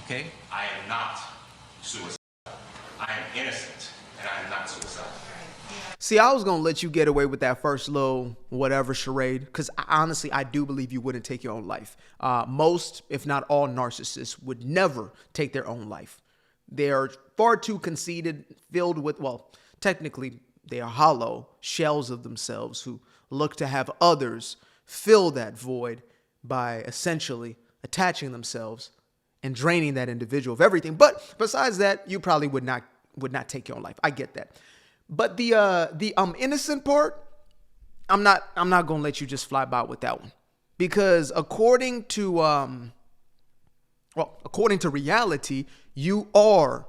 Okay? I am not suicidal. I am innocent, and I am not suicidal. See, I was going to let you get away with that first little whatever charade, because honestly, I do believe you wouldn't take your own life. Most, if not all, narcissists would never take their own life. They are far too conceited, filled with, well, technically, they are hollow shells of themselves who look to have others fill that void by essentially attaching themselves and draining that individual of everything. But besides that, you probably would not take your own life. I get that. But the innocent part, I'm not gonna let you just fly by with that one, because according to reality, you are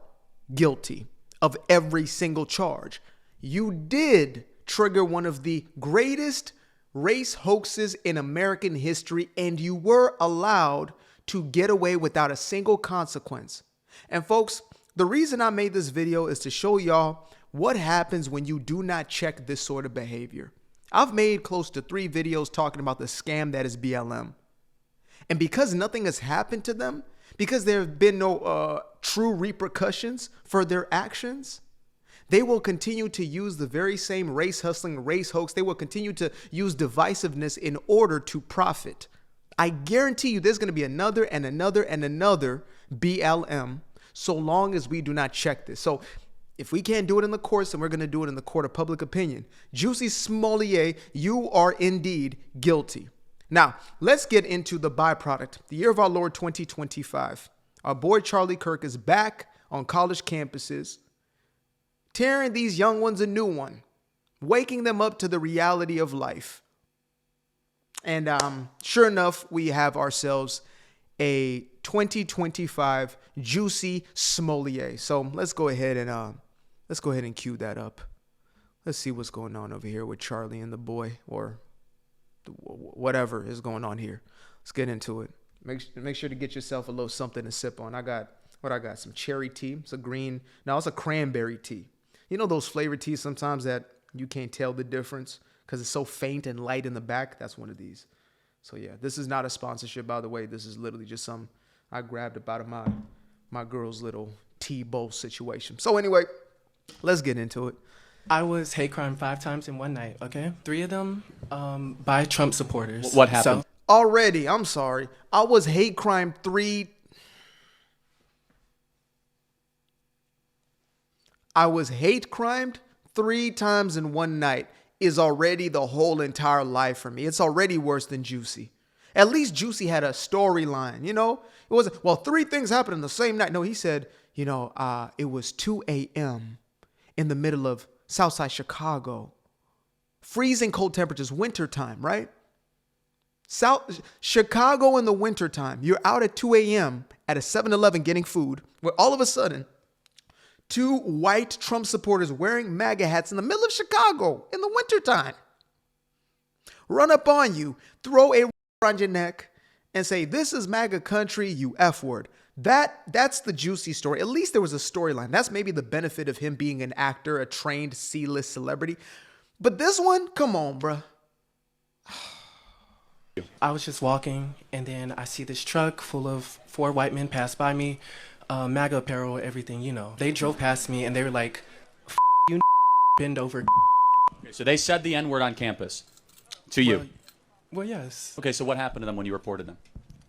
guilty of every single charge. You did trigger one of the greatest race hoaxes in American history, and you were allowed to get away without a single consequence. And folks, the reason I made this video is to show y'all what happens when you do not check this sort of behavior. I've made close to 3 videos talking about the scam that is BLM. And because nothing has happened to them, because there have been no true repercussions for their actions, they will continue to use the very same race hustling, race hoax. They will continue to use divisiveness in order to profit. I guarantee you there's going to be another and another and another BLM so long as we do not check this. So if we can't do it in the courts, then we're going to do it in the court of public opinion. Jussie Smollett, you are indeed guilty. Now, let's get into the byproduct. The year of our Lord 2025. Our boy Charlie Kirk is back on college campuses, tearing these young ones a new one, waking them up to the reality of life. And sure enough, we have ourselves a 2025 Jussie Smollett. So let's go ahead and cue that up. Let's see what's going on over here with Charlie and the boy, or whatever is going on here. Let's get into it. Make sure to get yourself a little something to sip on. I got some cherry tea. It's a cranberry tea. You know those flavored teas sometimes that you can't tell the difference because it's so faint and light in the back? That's one of these. So yeah, this is not a sponsorship, by the way. This is literally just some I grabbed up out of my girl's little tea bowl situation. So anyway, let's get into it. I was hate crime 5 times in one night, okay? 3 of them by Trump supporters. What happened? Already, I'm sorry. I was hate crime 3. I was hate crimed 3 times in one night is already the whole entire life for me. It's already worse than Jussie. At least Jussie had a storyline, you know? It wasn't, well, 3 things happened in the same night. No, he said, it was 2 a.m. in the middle of Southside Chicago. Freezing cold temperatures, wintertime, right? Chicago in the wintertime. You're out at 2 a.m. at a 7-Eleven getting food, where all of a sudden, 2 white Trump supporters wearing MAGA hats in the middle of Chicago in the wintertime run up on you, throw a around your neck, and say, "This is MAGA country, you F word." That's the Jussie story. At least there was a storyline. That's maybe the benefit of him being an actor, a trained C-list celebrity. But this one, come on, bruh. I was just walking, and then I see this truck full of 4 white men pass by me, MAGA apparel, everything, you know. They drove past me, and they were like, "F you, bend over." Okay, so they said the N-word on campus to you. Well, yes. Okay, so what happened to them when you reported them?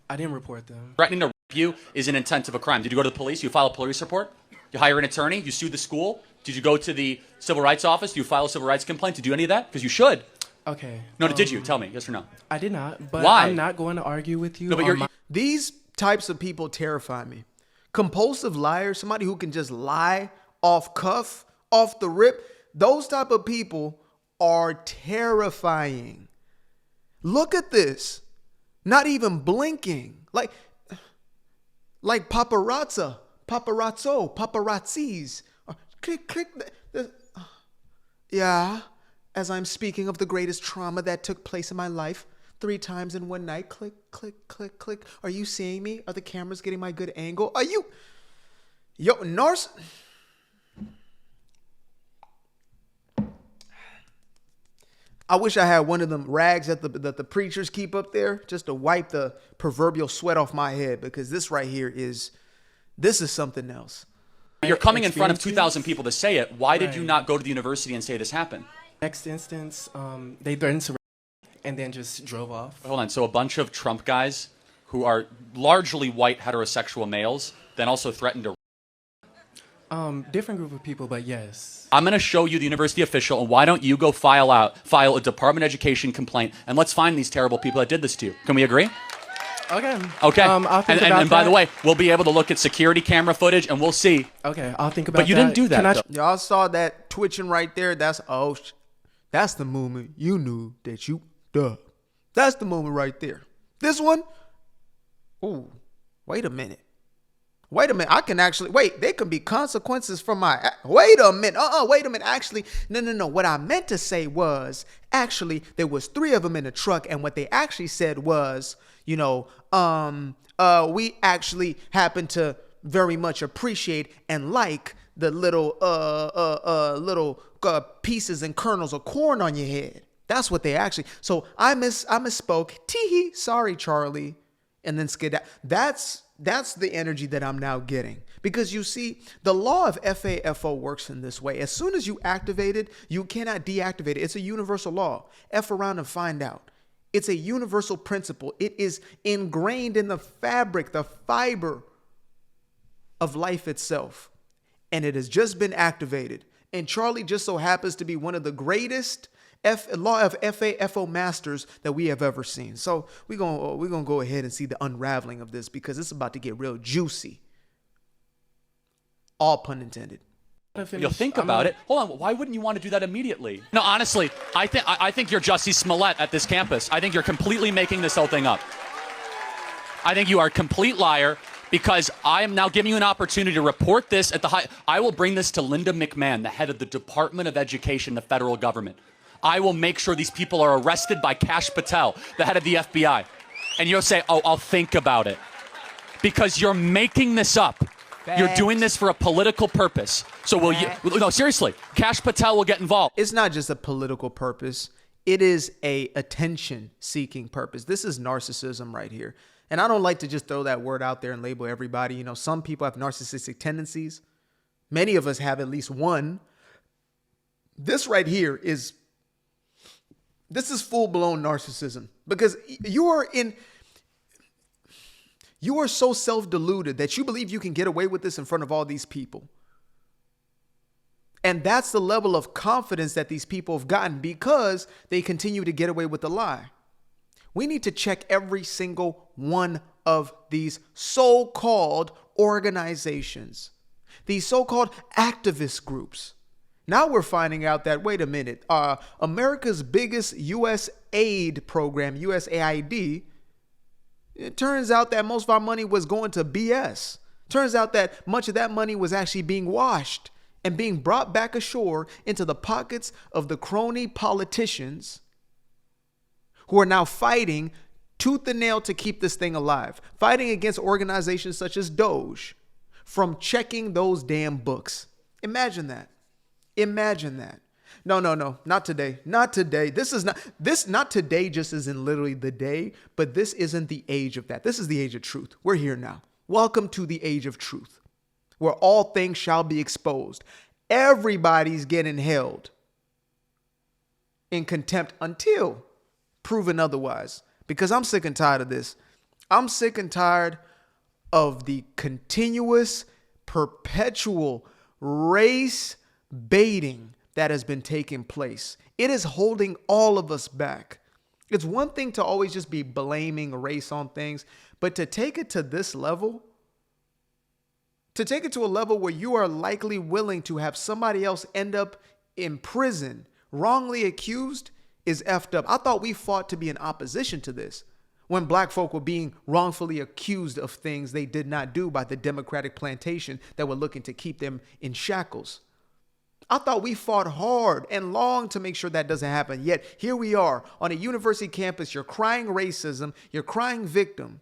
I didn't report them. Threatening to rape you is an intent of a crime. Did you go to the police? You file a police report? You hire an attorney? You sue the school? Did you go to the civil rights office? Do you file a civil rights complaint? Did you do any of that? Because you should. Okay. No, did you? Tell me. Yes or no? I did not, but Why? I'm not going to argue with you. No, but These types of people terrify me. Compulsive liars, somebody who can just lie off cuff, off the rip. Those type of people are terrifying. Look at this. Not even blinking. Like paparazzis. Click. Yeah, as I'm speaking of the greatest trauma that took place in my life 3 times in one night. Click. Are you seeing me? Are the cameras getting my good angle? Are you? Yo, Nars. I wish I had one of them rags that the preachers keep up there just to wipe the proverbial sweat off my head, because this right here is This is something else. You're coming in front of Experiences? 2,000 people to say it. Why did you Right. not go to the university and say this happened? Next instance, they threatened to and then just drove off. Hold on. So a bunch of Trump guys who are largely white heterosexual males then also threatened to. Different group of people, but yes. I'm going to show you the university official, and why don't you go file a Department of Education complaint, and let's find these terrible people that did this to you. Can we agree? Okay. Okay. I'll think about and by the that. way, we'll be able to look at security camera footage, and we'll see. Okay, I'll think about that. But you didn't do that, Can I though. Y'all saw that twitching right there? That's the moment you knew that you duh. That's the moment right there. This one, ooh, wait a minute. Wait a minute. I can actually wait. There can be consequences from my. Wait a minute. Wait a minute. Actually, no. What I meant to say was actually there was 3 of them in the truck, and what they actually said was, we actually happen to very much appreciate and like the little pieces and kernels of corn on your head. That's what they actually. So I misspoke. Tee-hee. Sorry, Charlie. And then skid. That's the energy that I'm now getting. Because you see, the law of FAFO works in this way. As soon as you activate it, you cannot deactivate it. It's a universal law. F around and find out. It's a universal principle. It is ingrained in the fabric, the fiber of life itself. And it has just been activated. And Charlie just so happens to be one of the greatest law of FAFO masters that we have ever seen. So we're gonna go ahead and see the unraveling of this, because it's about to get real juicy. All pun intended. You'll think about it. Hold on. Why wouldn't you want to do that immediately? No, honestly, I think you're Jussie Smollett at this campus. I think you're completely making this whole thing up. I think you are a complete liar, because I am now giving you an opportunity to report this at the high. I will bring this to Linda McMahon, the head of the Department of Education, the federal government. I will make sure these people are arrested by Kash Patel, the head of the FBI. And you'll say, oh, I'll think about it. Because you're making this up. Facts. You're doing this for a political purpose. So will you? No, seriously. Kash Patel will get involved. It's not just a political purpose. It is a attention-seeking purpose. This is narcissism right here. And I don't like to just throw that word out there and label everybody. Some people have narcissistic tendencies. Many of us have at least one. This right here is full-blown narcissism, because you are so self-deluded that you believe you can get away with this in front of all these people. And that's the level of confidence that these people have gotten, because they continue to get away with the lie. We need to check every single one of these so-called organizations, these so-called activist groups. Now we're finding out that, wait a minute, America's biggest U.S. aid program, USAID, it turns out that most of our money was going to BS. Turns out that much of that money was actually being washed and being brought back ashore into the pockets of the crony politicians who are now fighting tooth and nail to keep this thing alive, fighting against organizations such as Doge from checking those damn books. Imagine that. Imagine that. No, not today. Not today. Not today just as in literally the day, but this isn't the age of that. This is the age of truth. We're here now. Welcome to the age of truth, where all things shall be exposed. Everybody's getting held in contempt until proven otherwise, because I'm sick and tired of this. I'm sick and tired of the continuous, perpetual race baiting that has been taking place. It is holding all of us back. It's one thing to always just be blaming race on things, but to take it to this level, to take it to a level where you are likely willing to have somebody else end up in prison, wrongly accused, is effed up. I thought we fought to be in opposition to this when black folk were being wrongfully accused of things they did not do by the Democratic plantation that were looking to keep them in shackles. I thought we fought hard and long to make sure that doesn't happen. Yet here we are on a university campus. You're crying racism. You're crying victim.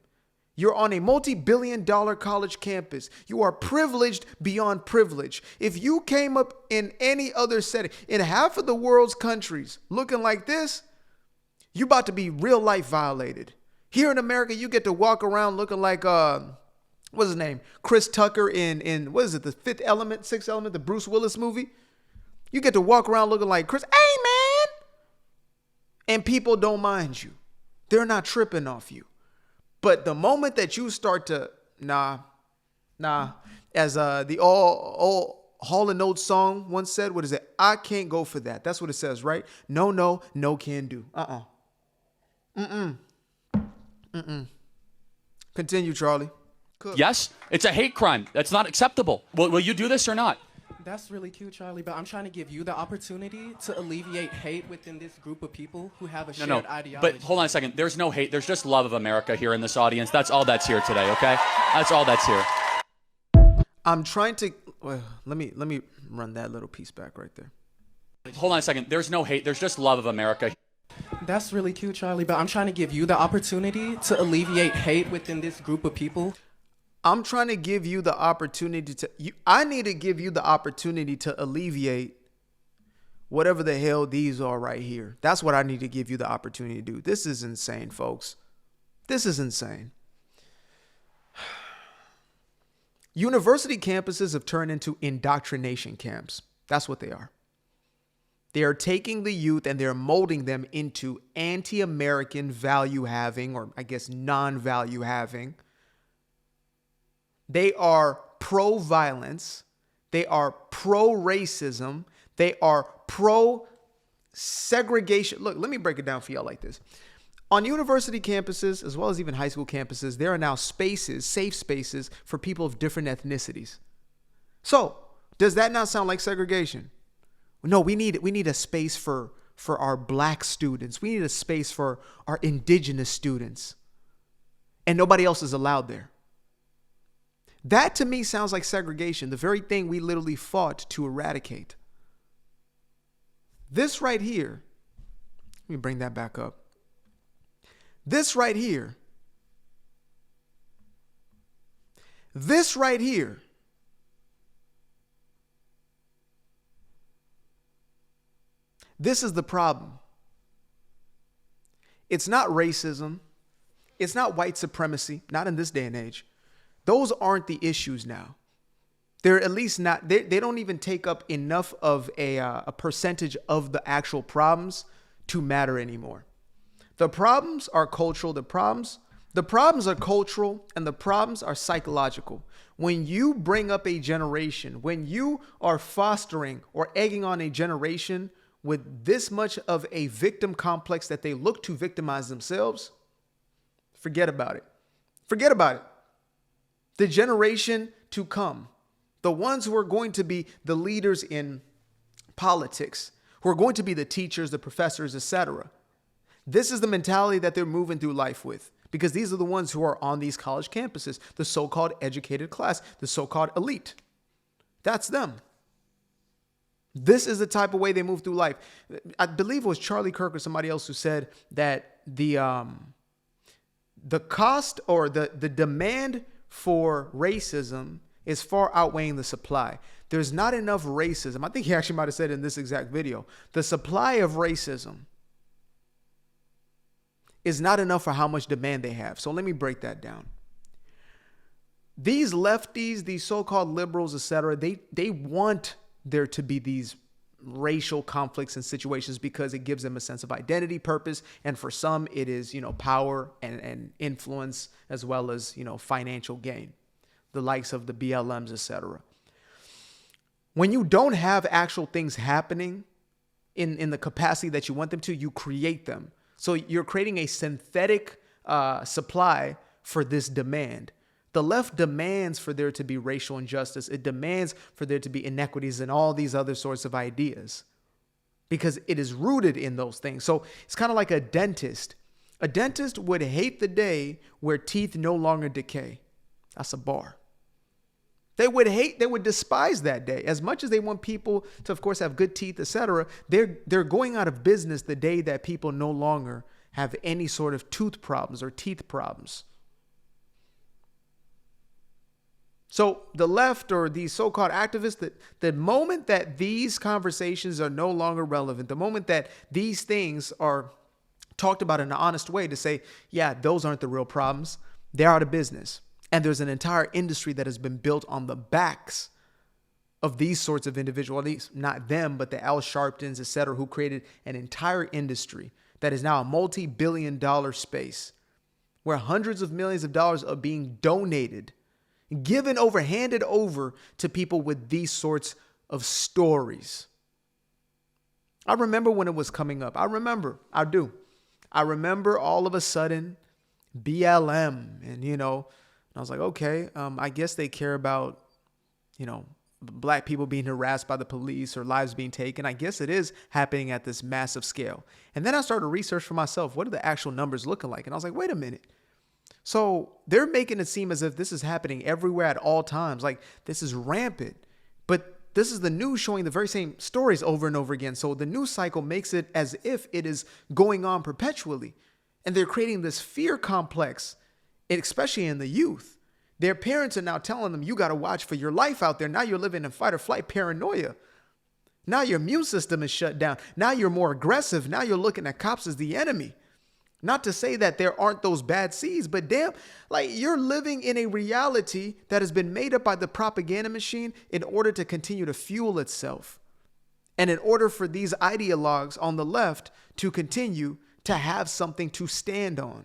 You're on a multi-billion-dollar college campus. You are privileged beyond privilege. If you came up in any other setting, in half of the world's countries looking like this, you're about to be real life violated. Here in America, you get to walk around looking like what's his name? Chris Tucker in what is it? The Sixth Element, the Bruce Willis movie. You get to walk around looking like Chris. Hey, man. And people don't mind you. They're not tripping off you. But the moment that you start to, nah, as the all Hall & Oates song once said, what is it? I can't go for that. That's what it says, right? No can do. Continue, Charlie. Cook. Yes, it's a hate crime. That's not acceptable. Will you do this or not? That's really cute, Charlie, but I'm trying to give you the opportunity to alleviate hate within this group of people who have a shared ideology. But hold on a second. There's no hate. There's just love of America here in this audience. That's all that's here today, okay? That's all that's here. I'm trying to... Well, let me run that little piece back right there. Hold on a second. There's no hate. There's just love of America. That's really cute, Charlie, but I'm trying to give you the opportunity to alleviate hate within this group of people. I'm trying to give you the opportunity to... I need to give you the opportunity to alleviate whatever the hell these are right here. That's what I need to give you the opportunity to do. This is insane, folks. This is insane. University campuses have turned into indoctrination camps. That's what they are. They are taking the youth and they're molding them into anti-American value-having, or I guess non-value-having. They are pro-violence. They are pro-racism. They are pro-segregation. Look, let me break it down for y'all like this. On university campuses, as well as even high school campuses, there are now spaces, safe spaces for people of different ethnicities. So, does that not sound like segregation? No, we need a space for our black students. We need a space for our indigenous students. And nobody else is allowed there. That to me sounds like segregation, the very thing we literally fought to eradicate. This right here, let me bring that back up. This right here, this is the problem. It's not racism. It's not white supremacy, not in this day and age. Those aren't the issues now. They're at least not, they don't even take up enough of a percentage of the actual problems to matter anymore. The problems are cultural. The problems are cultural and the problems are psychological. When you bring up a generation, when you are fostering or egging on a generation with this much of a victim complex that they look to victimize themselves, forget about it. Forget about it. The generation to come, the ones who are going to be the leaders in politics, who are going to be the teachers, the professors, etc. This is the mentality that they're moving through life with, because these are the ones who are on these college campuses, the so-called educated class, the so-called elite. That's them. This is the type of way they move through life. I believe it was Charlie Kirk or somebody else who said that the cost or the demand for racism is far outweighing the supply. There's not enough racism. I think he actually might have said in this exact video, the supply of racism is not enough for how much demand they have. So let me break that down. These lefties, these so-called liberals, etc., they want there to be these racial conflicts and situations because it gives them a sense of identity, purpose, and for some it is, power and influence, as well as, financial gain, the likes of the BLMs, etc. When you don't have actual things happening in the capacity that you want them to, you create them. So you're creating a synthetic supply for this demand. The left demands for there to be racial injustice. It demands for there to be inequities and all these other sorts of ideas because it is rooted in those things. So it's kind of like a dentist. A dentist would hate the day where teeth no longer decay. That's a bar. They would despise that day. As much as they want people to, of course, have good teeth, etc., they're going out of business the day that people no longer have any sort of tooth problems or teeth problems. So the left or these so-called activists, that the moment that these conversations are no longer relevant, the moment that these things are talked about in an honest way to say, yeah, those aren't the real problems, they're out of business. And there's an entire industry that has been built on the backs of these sorts of individuals, at least not them, but the Al Sharptons, et cetera, who created an entire industry that is now a multi-billion-dollar space where hundreds of millions of dollars are being donated, given over, handed over to people with these sorts of stories. I remember when it was coming up. I do. I remember all of a sudden BLM and, I was like, okay, I guess they care about, black people being harassed by the police or lives being taken. I guess it is happening at this massive scale. And then I started to research for myself. What are the actual numbers looking like? And I was like, wait a minute. So they're making it seem as if this is happening everywhere at all times. Like this is rampant. But this is the news showing the very same stories over and over again. So the news cycle makes it as if it is going on perpetually. And they're creating this fear complex, especially in the youth. Their parents are now telling them, you got to watch for your life out there. Now you're living in fight or flight paranoia. Now your immune system is shut down. Now you're more aggressive. Now you're looking at cops as the enemy. Not to say that there aren't those bad seeds, but damn, like you're living in a reality that has been made up by the propaganda machine in order to continue to fuel itself. And in order for these ideologues on the left to continue to have something to stand on.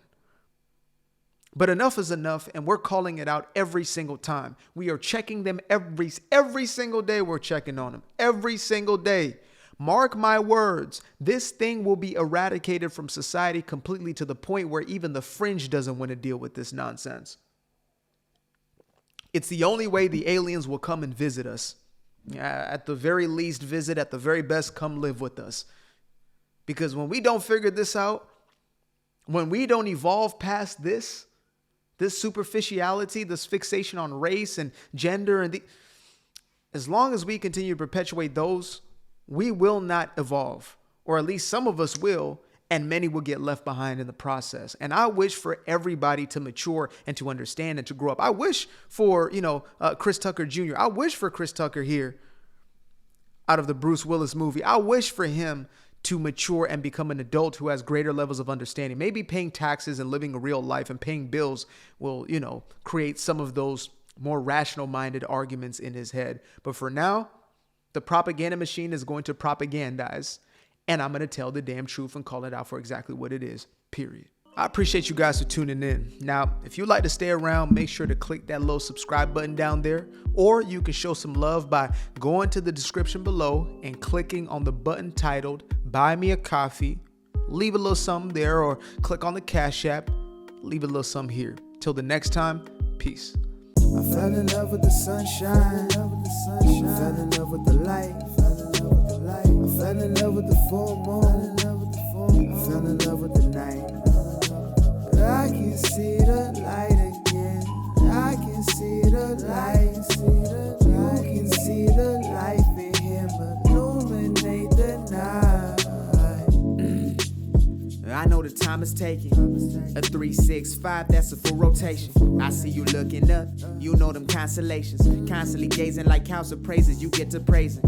But enough is enough, and we're calling it out every single time. We are checking them every single day. We're checking on them every single day. Mark my words, this thing will be eradicated from society completely to the point where even the fringe doesn't want to deal with this nonsense. It's the only way the aliens will come and visit us. At the very least, visit. At the very best, come live with us. Because when we don't figure this out, when we don't evolve past this superficiality, this fixation on race and gender, and as long as we continue to perpetuate those, we will not evolve, or at least some of us will, and many will get left behind in the process. And I wish for everybody to mature and to understand and to grow up. I wish for, Chris Tucker Jr. I wish for Chris Tucker here out of the Bruce Willis movie. I wish for him to mature and become an adult who has greater levels of understanding. Maybe paying taxes and living a real life and paying bills will, create some of those more rational minded arguments in his head. But for now, the propaganda machine is going to propagandize, and I'm going to tell the damn truth and call it out for exactly what it is, period. I appreciate you guys for tuning in. Now, if you'd like to stay around, make sure to click that little subscribe button down there, or you can show some love by going to the description below and clicking on the button titled Buy Me a Coffee. Leave a little something there, or click on the Cash App. Leave a little something here. Till the next time, peace. I fell in love with the sunshine. I fell in love with the light. I fell in love with the full moon. I fell in love with the night. I can see the light again. I can see the light. You can see the life in him illuminate the night. I know the time is taking. A 3, 6, 5, that's a full rotation. I see you looking up, you know them constellations. Constantly gazing like house of praises, you get to praising.